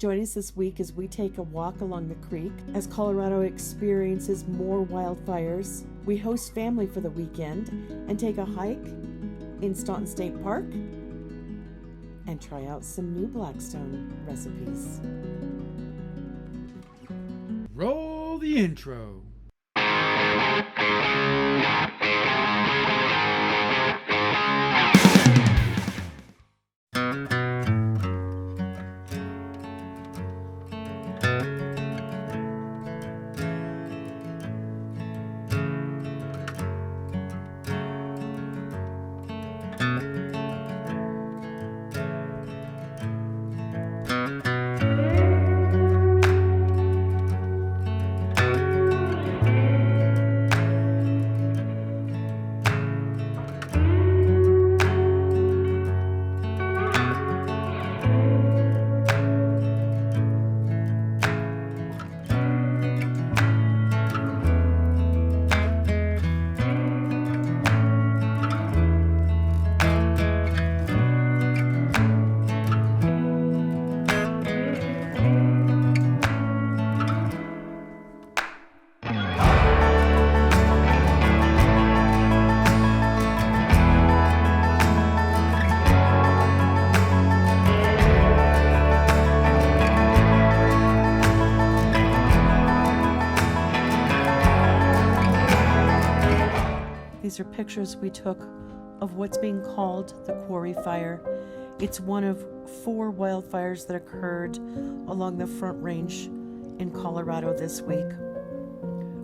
Join us this week as we take a walk along the creek. As Colorado experiences more wildfires, we host family for the weekend and take a hike in Staunton State Park and try out some new Blackstone recipes. Roll the intro. These are pictures we took of what's being called the Quarry Fire. It's one of 4 wildfires that occurred along the Front Range in Colorado this week.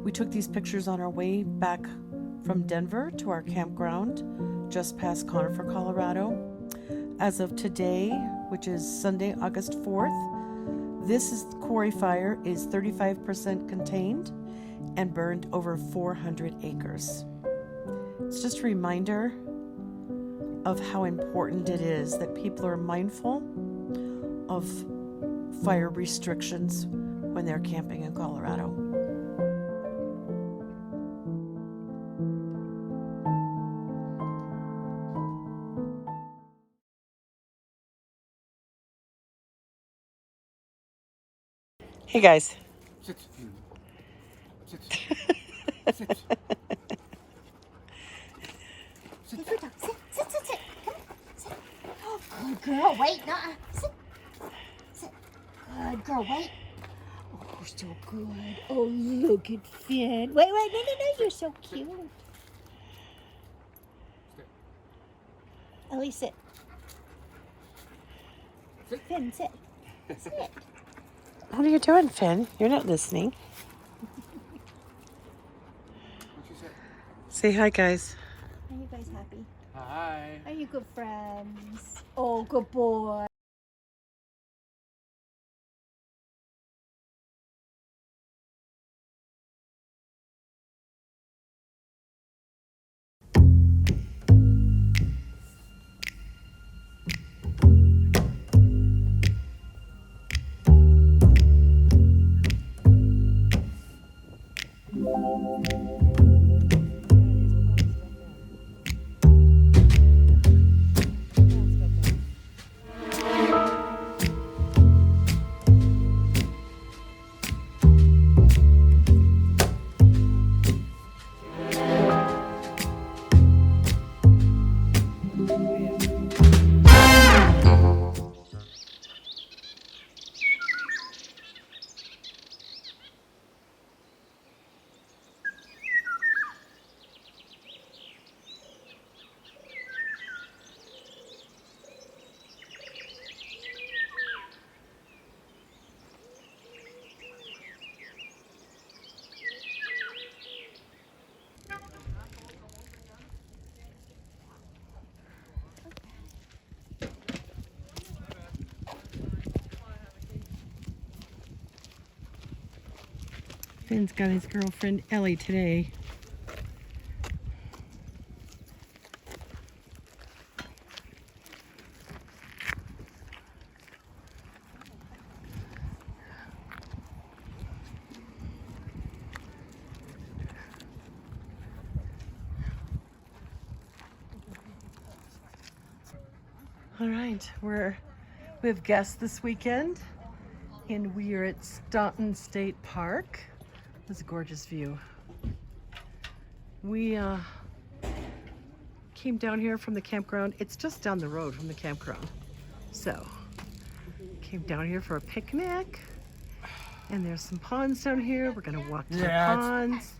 We took these pictures on our way back from Denver to our campground just past Conifer, Colorado. As of today, which is Sunday, August 4th, this Quarry Fire is 35% contained and burned over 400 acres. It's just a reminder of how important it is that people are mindful of fire restrictions when they're camping in Colorado. Hey guys. Sit. Sit. Sit. Sit. Come on, sit. Oh, good girl, wait. No, sit. Sit. Good girl, wait. Oh, you're so good. Oh, look at Finn. Wait, no, you're so cute. Ellie, sit. Finn, sit. Sit. What are you doing, Finn? You're not listening. Say hi, guys. Are you guys happy? Hi. Are you good friends? Oh, good boy. Finn's got his girlfriend Ellie today. All right, we have guests this weekend, And we are at Staunton State Park. This is a gorgeous view. We came down here from the campground. It's just down the road from the campground. So, came down here for a picnic. And there's some ponds down here. We're gonna walk to the ponds.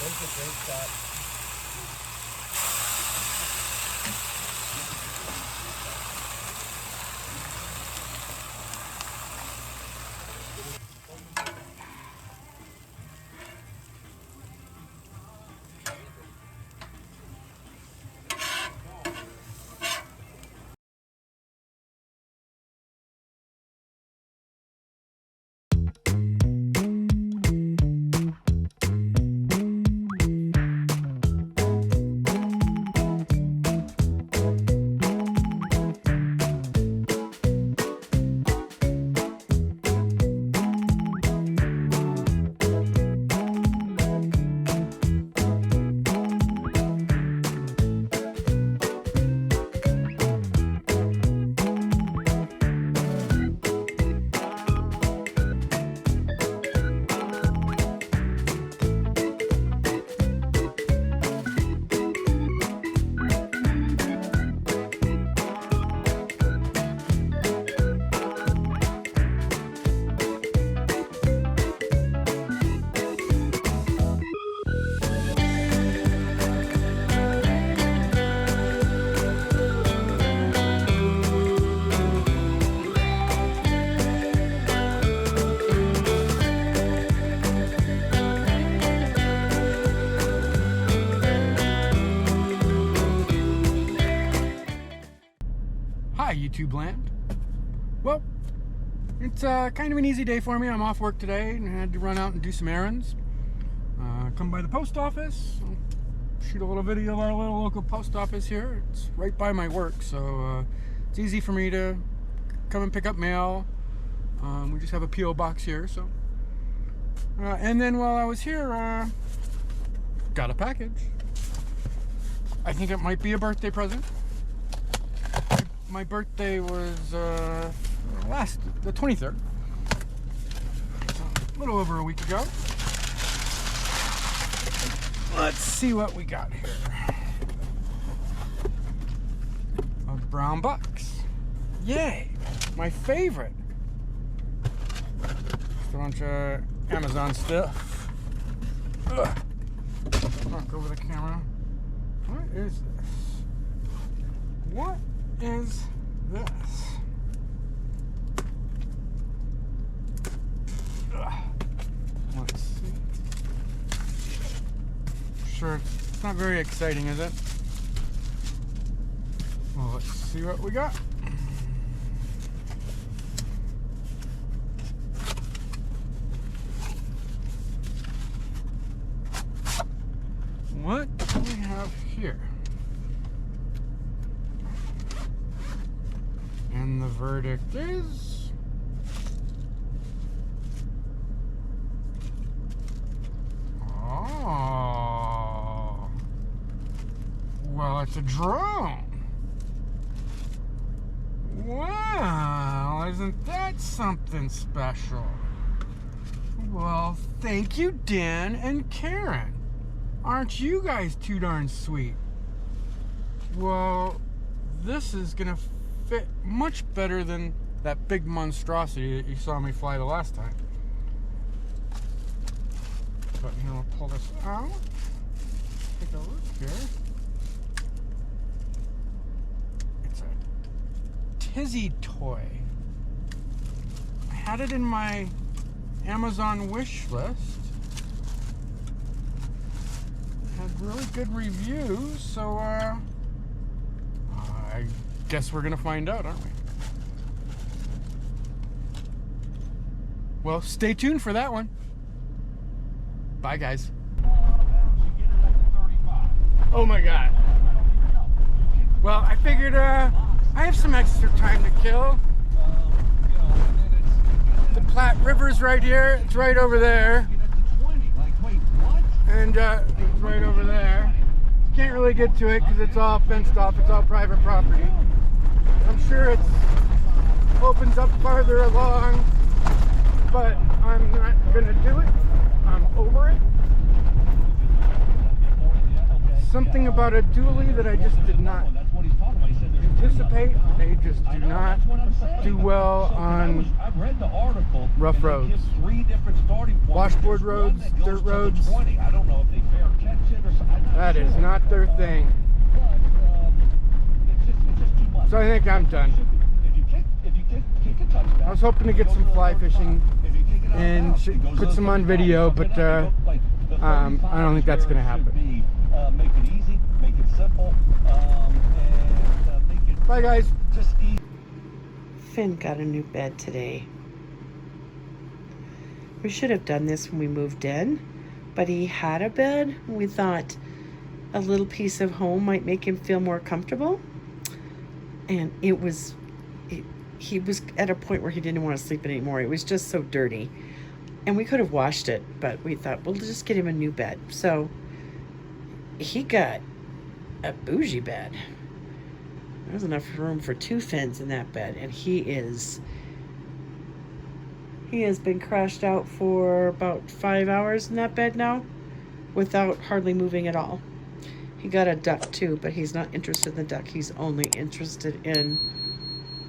There's a great shot. Hi, YouTube land. Well, it's kind of an easy day for me. I'm off work today and had to run out and do some errands. Come by the post office. I'll shoot a little video of our little local post office here. It's right by my work, so it's easy for me to come and pick up mail. We just have a P.O. box here, so. And then while I was here, got a package. I think it might be a birthday present. My birthday was the 23rd. So a little over a week ago. Let's see what we got here. A brown box. Yay! My favorite. Just a bunch of Amazon stuff. Ugh. Knock over the camera. What is this? What is this? Ugh. Let's see. Sure, it's not very exciting, is it? Well, let's see what we got. What do we have here? And the verdict is... oh. Well, it's a drone. Wow, isn't that something special? Well, thank you, Dan and Karen. Aren't you guys too darn sweet? Well, this is gonna fit much better than that big monstrosity that you saw me fly the last time. But here, we'll pull this out. Take a look here. It's a Tizzy toy. I had it in my Amazon wish list. Had really good reviews, so I guess we're gonna find out, aren't we? Well, stay tuned for that one. Bye, guys. Oh my god. Well, I figured I have some extra time to kill. The Platte River's right here. It's right over there. And it's right over there. Can't really get to it because it's all fenced off. It's all private property. I'm sure it opens up farther along, but I'm not gonna do it. I'm over it. Something about a dually that I just did not anticipate. They just do not do well on rough roads. Washboard roads, dirt roads. That is not their thing. So I think I'm done. I was hoping to get some fly fishing and put some on video, but I don't think that's going to happen. Make it easy, make it simple, and make it... Bye, guys. Just easy. Finn got a new bed today. We should have done this when we moved in, but he had a bed. We thought a little piece of home might make him feel more comfortable. And he was at a point where he didn't want to sleep anymore. It was just so dirty. And we could have washed it, but we thought, we'll just get him a new bed. So he got a bougie bed. There's enough room for 2 Finns in that bed, and he has been crashed out for about 5 hours in that bed now without hardly moving at all. He got a duck too, but he's not interested in the duck. He's only interested in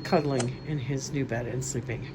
cuddling in his new bed and sleeping.